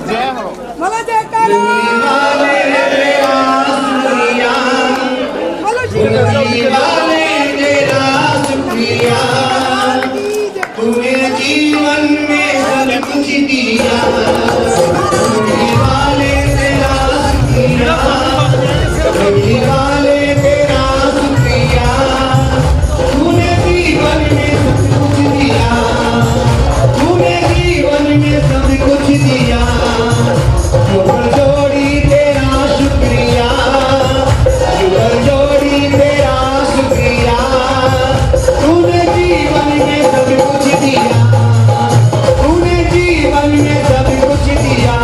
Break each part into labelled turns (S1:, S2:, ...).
S1: जय हो
S2: बोलो जयकारा बोलो
S3: शुक्रिया तूने जीवन में सब कुछ दिया वाले तेरा शुक्रिया वाले तेरा शुक्रिया तूने जीवन में सब कुछ दिया तूने जीवन में सब कुछ दिया जोड़ी तेरा शुक्रिया जोड़ी तेरा शुक्रिया तूने जीवन में सब कुछ दिया तूने जीवन में सब कुछ दिया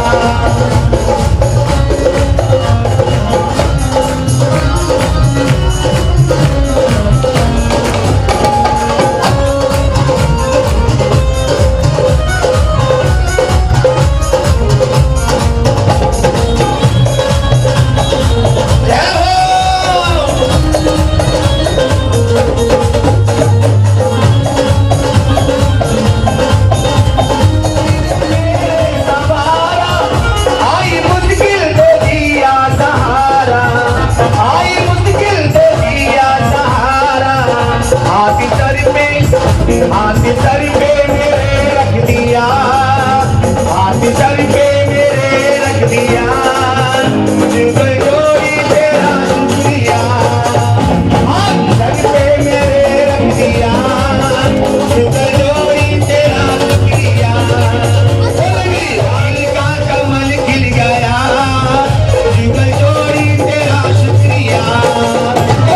S3: हाथ सर पे मेरे रख दिया हाथ सर पे मेरे रख दिया जुगल जोड़ी तेरा शुक्रिया हाथ सर पे मेरे रख दिया जुगल जोड़ी तेरा शुक्रिया दिल का कमल खिल गया जुगल जोड़ी तेरा शुक्रिया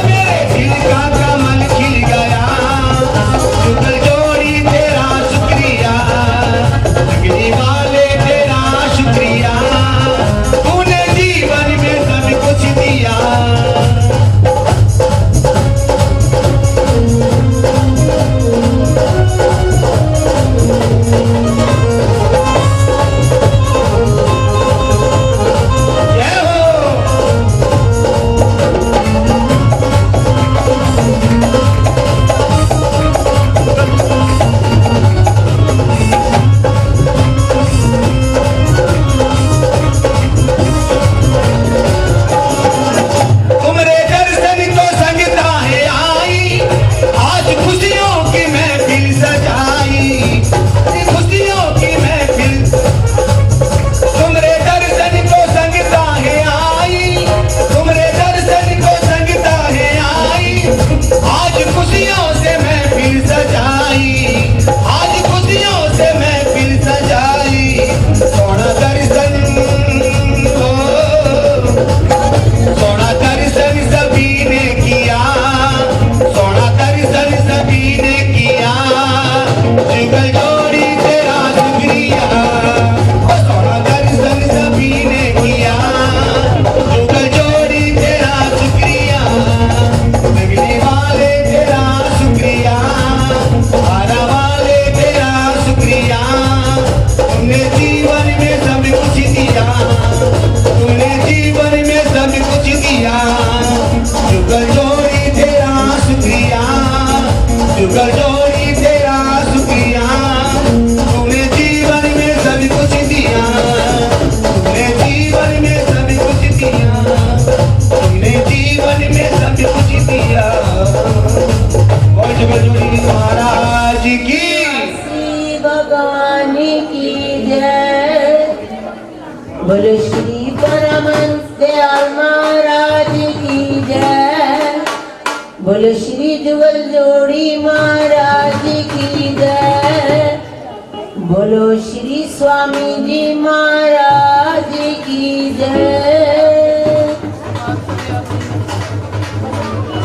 S3: मेरे दिल का कमल खिल गया जुगल जोड़ी तेरा शुक्रिया लगने वाले तेरा शुक्रिया तूने जीवन में सब कुछ दिया जय हो तुम्हारे दर्शन को संगता है आई आज खुशियों की महफिल सजाई खुशियों की महफिल तुम्हारे दर्शन को संगता है आई तुम्हारे दर्शन को संगता है आई आज खुशियों से महफिल सजाई आज खुशियों से महफिल सजाई सोना दर्शन सोना दर्शन सभी ने किया सोना दर्शन सभी ने किया जुगल जोड़ी तेरा शुक्रिया सोना दर्शन सभी ने किया जुगल जोड़ी तेरा शुक्रिया लगने वाले तेरा शुक्रिया आने वाले तेरा शुक्रिया तुमने जीवन में सब कुछ दिया तूने जीवन में सब कुछ दिया जुगल जोड़ी तेरा शुक्रिया जुगल जोड़ी तेरा शुक्रिया तूने जीवन में सब कुछ दिया तूने जीवन में सब कुछ दिया तूने जीवन में सब कुछ दिया और जुगल जोड़ी महाराज की
S4: श्री भगवान की जय बोलो श्री परमहंस दयाल महाराज की जय बोलो श्री जुगल जोड़ी महाराज की जय बोलो श्री स्वामी जी महाराज की जय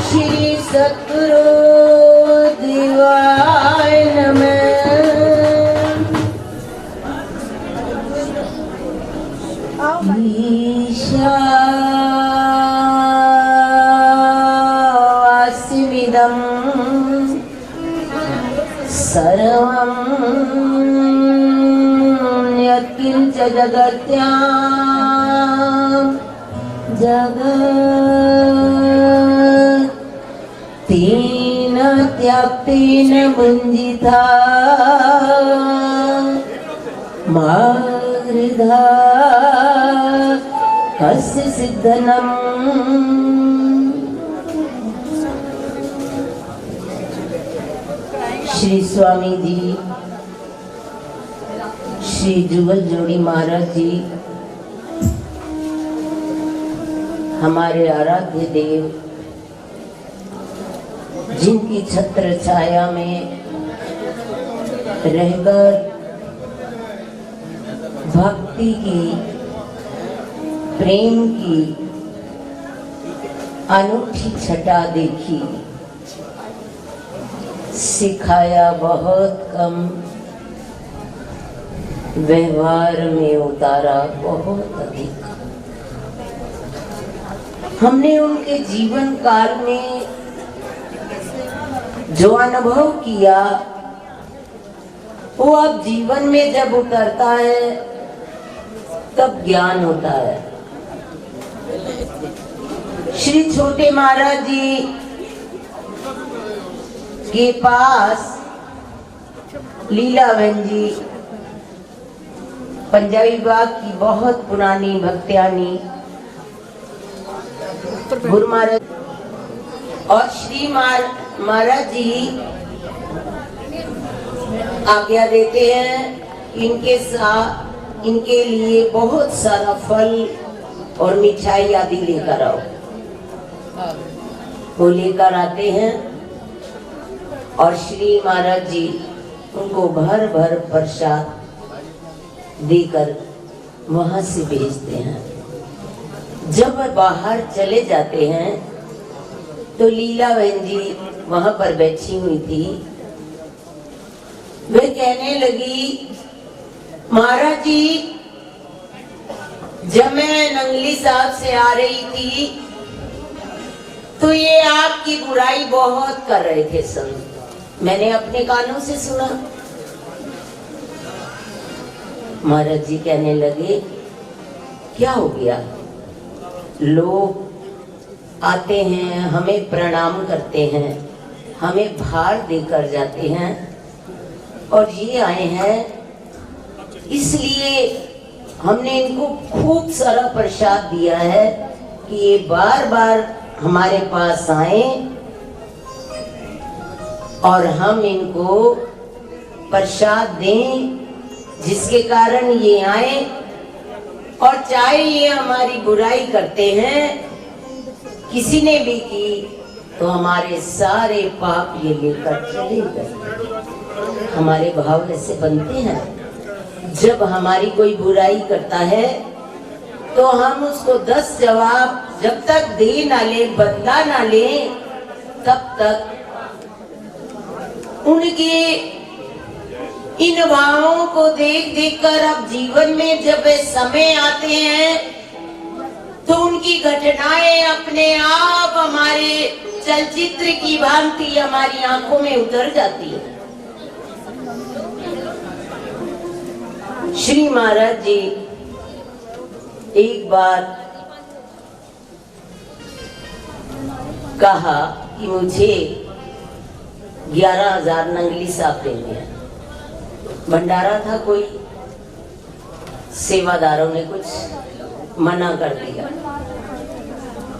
S4: श्री सतगुरु देवाय नमः ईशावास्यमिदं सर्वं यत्किञ्च जगत्यां जगत् तेन त्याक्तेन भुञ्जिता मा वृथा कस्य सिद्धनम्। श्री स्वामी जी, श्री जुगल जोड़ी महाराज जी हमारे आराध्य देव, जिनकी छत्र छाया में रहकर भक्ति की, प्रेम की अनूठी छटा देखी, सिखाया बहुत कम, व्यवहार में उतारा बहुत अधिक। हमने उनके जीवन काल में जो अनुभव किया वो अब जीवन में जब उतरता है तब ज्ञान होता है। श्री छोटे महाराज जी के पास लीलाबेन जी पंजाबी बाग की बहुत पुरानी भक्त्यानी गुरु महाराज और श्री महाराज जी आज्ञा देते हैं, इनके साथ इनके लिए बहुत सारा फल और मिठाई आदि लेकर आओ। वो लेकर आते हैं और श्री महाराज जी उनको भर भर प्रसाद देकर वहां से भेजते हैं। जब वह बाहर चले जाते हैं तो लीलाबेन जी वहां पर बैठी हुई थी। वे कहने लगी, महाराज जी जब मैं नंगली साहब से आ रही थी तो ये आपकी बुराई बहुत कर रहे थे संत, मैंने अपने कानों से सुना। महाराज जी कहने लगे, क्या हो गया? लोग आते हैं, हमें प्रणाम करते हैं, हमें भार देकर जाते हैं, और ये आए हैं इसलिए हमने इनको खूब सारा प्रसाद दिया है कि ये बार बार हमारे पास आए और हम इनको प्रसाद दें, जिसके कारण ये आए। और चाहे ये हमारी बुराई करते हैं, किसी ने भी की, तो हमारे सारे पाप ये लेकर चले गए। हमारे भाव ऐसे बनते हैं, जब हमारी कोई बुराई करता है तो हम उसको 10 जवाब जब तक दे ना ले, बदला ना ले, तब तक उनके इन भावों को देख देख कर अब जीवन में जब वे समय आते हैं तो उनकी घटनाएं अपने आप हमारे चलचित्र की भांति हमारी आंखों में उतर जाती है। श्री महाराज जी एक बार कहा कि मुझे 11,000 नंगली साहब देंगे। भंडारा था, कोई सेवादारों ने कुछ मना कर दिया।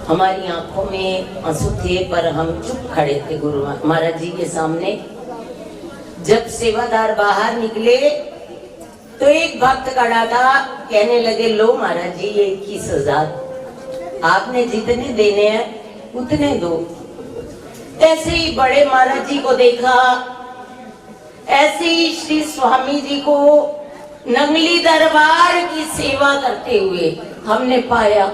S4: हमारी आंखों में आंसू थे, पर हम चुप खड़े थे गुरु महाराज जी के सामने। जब सेवादार बाहर निकले तो एक भक्त खड़ा था, कहने लगे, लो महाराज जी ये 21,000 आपने जितने देने हैं उतने दो। ऐसे ही बड़े महाराज जी को देखा, ऐसे ही श्री स्वामी जी को नंगली दरबार की सेवा करते हुए हमने पाया।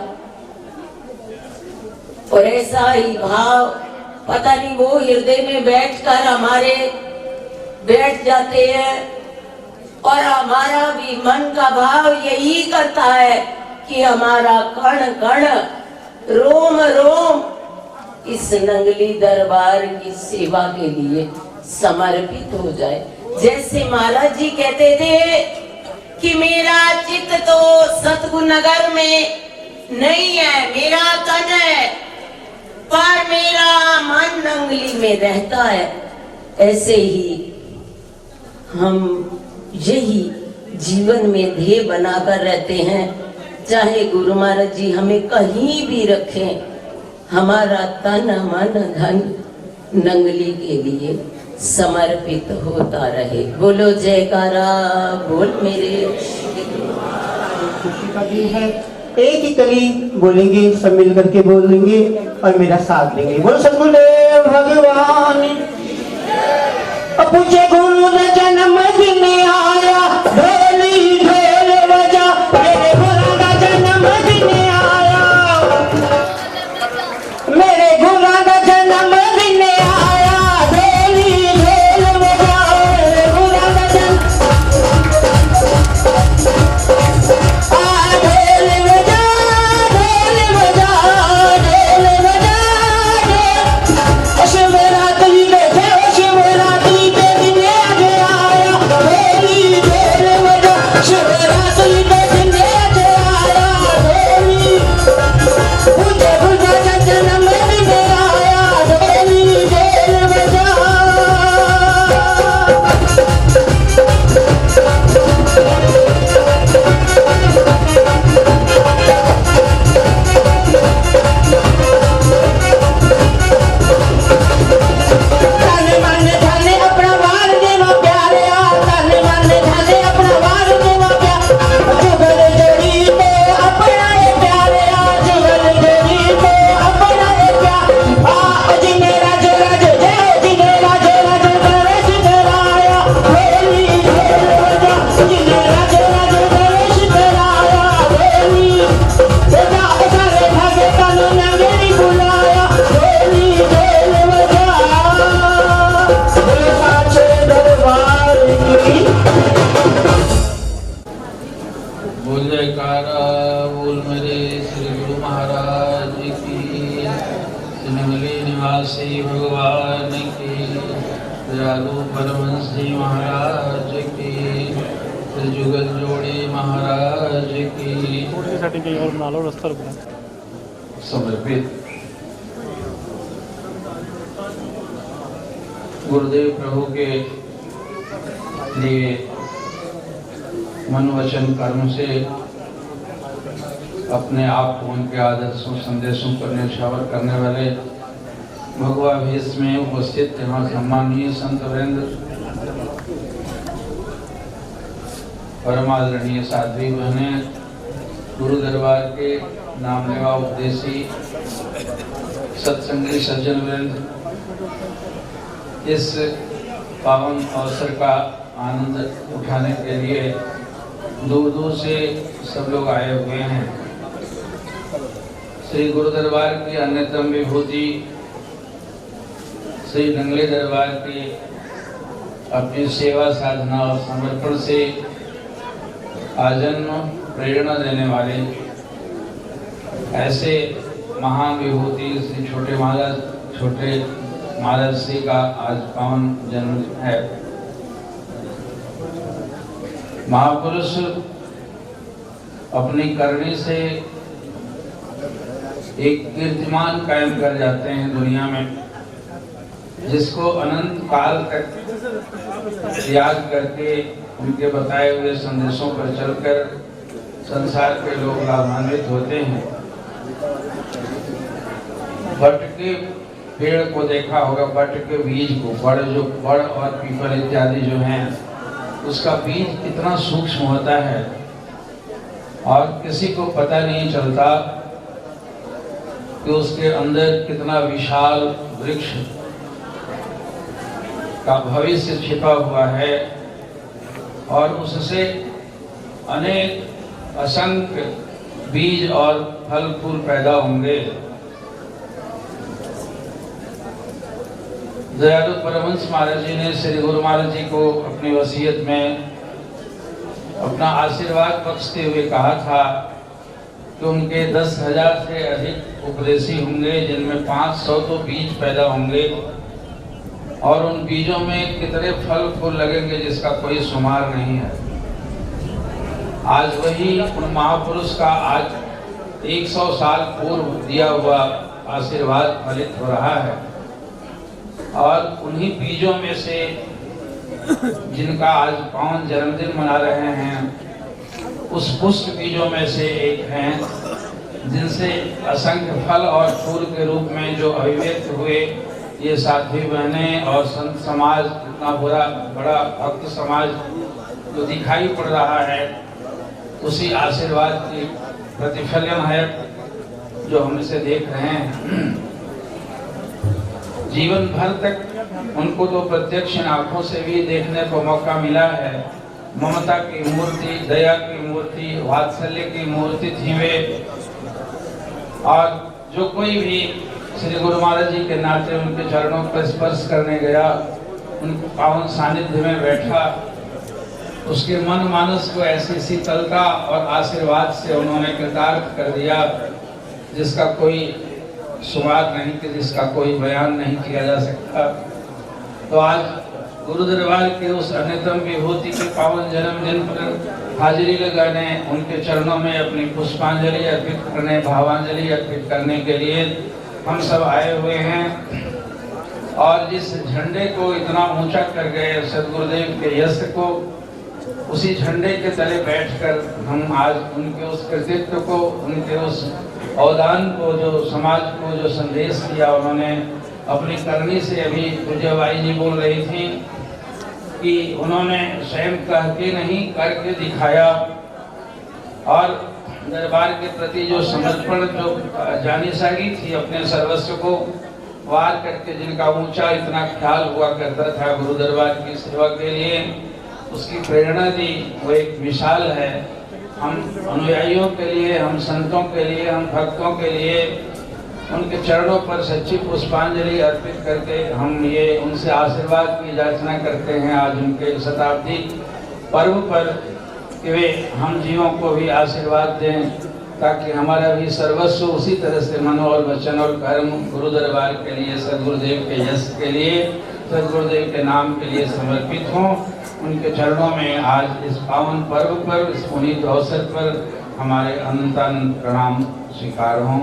S4: और ऐसा ही भाव पता नहीं वो हृदय में बैठकर हमारे बैठ जाते हैं, और हमारा भी मन का भाव यही करता है कि हमारा कण कण, रोम रोम इस नंगली दरबार की सेवा के लिए समर्पित हो जाए। जैसे महाराज जी कहते थे कि मेरा चित्त तो सतगुरु नगर में नहीं है, मेरा तन है पर मेरा मन नंगली में रहता है। ऐसे ही हम यही जीवन में ध्येय बनाकर रहते हैं, चाहे गुरु महाराज जी हमें कहीं भी रखें, हमारा तन मन धन नंगली के लिए समर्पित होता रहे। बोलो जयकारा बोल मेरे।
S2: खुशी का दिन है, एक ही कली बोलेंगे, सब मिल करके बोलेंगे और मेरा साथ देंगे। बोलो सतगुरुदेव भगवान। पूछे गुरु ने जन्म दिन आया, ढोली ढोल बजा, मेरे गुरु का जन्म दिन आया, मेरे गुरु का जन्म दिन आया, ढोली ढोल बजा, मेरे गुरु का जन्म
S5: निवासी भगवान की, दयालु परमहंस जी महाराज की, जुगल जोड़ी महाराज की समर्पित गुरुदेव प्रभु के लिए मन वचन कर्म से अपने आप को उनके आदर्शों संदेशों पर न्यौछावर करने वाले भगवा भेष में उपस्थित यहाँ सम्माननीय संत वृंद, परमादरणीय साध्वी बहने, गुरु दरबार के नामलेवा उपदेशी सत्संगी सज्जन वृंद, इस पावन अवसर का आनंद उठाने के लिए दूर दूर से सब लोग आए हुए हैं। श्री गुरु दरबार की अन्यतम विभूति श्री नंगले दरबार की अपनी सेवा साधना और समर्पण से आजन्म प्रेरणा देने वाले ऐसे महान विभूति श्री छोटे महाराज श्री का आज पावन जन्म है। महापुरुष अपनी करनी से एक कीर्तिमान कायम कर जाते हैं दुनिया में, जिसको अनंत काल तक याद करके उनके बताए हुए संदेशों पर चलकर संसार के लोग लाभान्वित होते हैं। बट के पेड़ को देखा होगा, बट के बीज को, बड़ और पीपल इत्यादि जो हैं, उसका बीज कितना सूक्ष्म होता है और किसी को पता नहीं चलता कि उसके अंदर कितना विशाल वृक्ष का भविष्य छिपा हुआ है और उससे अनेक असंख्य बीज और फल फूल पैदा होंगे। दयालु परमहंस महाराज जी ने श्री गुरु महाराज जी को अपनी वसीयत में अपना आशीर्वाद बख्शते हुए कहा था कि उनके 10,000 से अधिक उपदेशी होंगे, जिनमें 500 तो बीज पैदा होंगे और उन बीजों में कितने फल फूल लगेंगे जिसका कोई शुमार नहीं है। आज वही उन महापुरुष का आज 100 साल पूर्व दिया हुआ आशीर्वाद फलित हो रहा है। और उन्हीं बीजों में से जिनका आज पावन जन्मदिन मना रहे हैं, उस पुष्प बीजों में से एक हैं जिनसे असंख्य फल और फूल के रूप में जो अभिव्यक्त हुए ये साध्वी बहनें और संत समाज, इतना बड़ा भक्त समाज जो दिखाई पड़ रहा है, उसी आशीर्वाद की प्रतिफलन है जो हम इसे देख रहे हैं। जीवन भर तक उनको तो प्रत्यक्ष आंखों से भी देखने को मौका मिला है। ममता की मूर्ति, दया की मूर्ति, वात्सल्य की मूर्ति थी वे। और जो कोई भी श्री गुरु महाराज जी के नाते उनके चरणों पर स्पर्श करने गया, उनके पावन सानिध्य में बैठा, उसके मन मानस को ऐसी शीतलता और आशीर्वाद से उन्होंने कृतार्थ कर दिया जिसका कोई शुमार नहीं, कि जिसका कोई बयान नहीं किया जा सकता। तो आज गुरु दरबार के उस अन्यतम विभूति के पावन जन्मदिन पर हाजिरी लगाने, उनके चरणों में अपनी पुष्पांजलि अर्पित करने, भावांजलि अर्पित करने के लिए हम सब आए हुए हैं। और जिस झंडे को इतना ऊंचा कर गए सदगुरुदेव के यश को, उसी झंडे के तले बैठकर हम आज उनके उस कृतित्व को, उनके उस अवदान को, जो समाज को जो संदेश दिया उन्होंने अपनी करनी से, अभी पूज्य बाई जी बोल रही थी कि उन्होंने स्वयं कह के नहीं करके दिखाया। और दरबार के प्रति जो समर्पण, जो जानिसारी थी, अपने सर्वस्व को वार करके जिनका ऊंचा इतना ख्याल हुआ करता था गुरु दरबार की सेवा के लिए, उसकी प्रेरणा दी, वो एक मिसाल है। हम अनुयायियों के लिए, हम संतों के लिए, हम भक्तों के लिए उनके चरणों पर सच्ची पुष्पांजलि अर्पित करके हम ये उनसे आशीर्वाद की याचना करते हैं आज उनके शताब्दी पर्व पर, कि वे हम जीवों को भी आशीर्वाद दें, ताकि हमारा भी सर्वस्व उसी तरह से मन और वचन और कर्म गुरु दरबार के लिए, सदगुरुदेव के यश के लिए, सदगुरुदेव के नाम के लिए समर्पित हों। उनके चरणों में आज इस पावन पर्व पर, इस पुनीत अवसर पर हमारे अनंतानंत प्रणाम स्वीकार हों,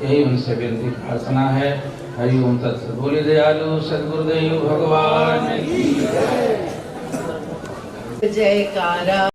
S5: यही उनसे विनती प्रार्थना है। हरि ओम तत्सत। बोले दयालु सदगुरुदेव भगवान की जय।
S6: जयकारा।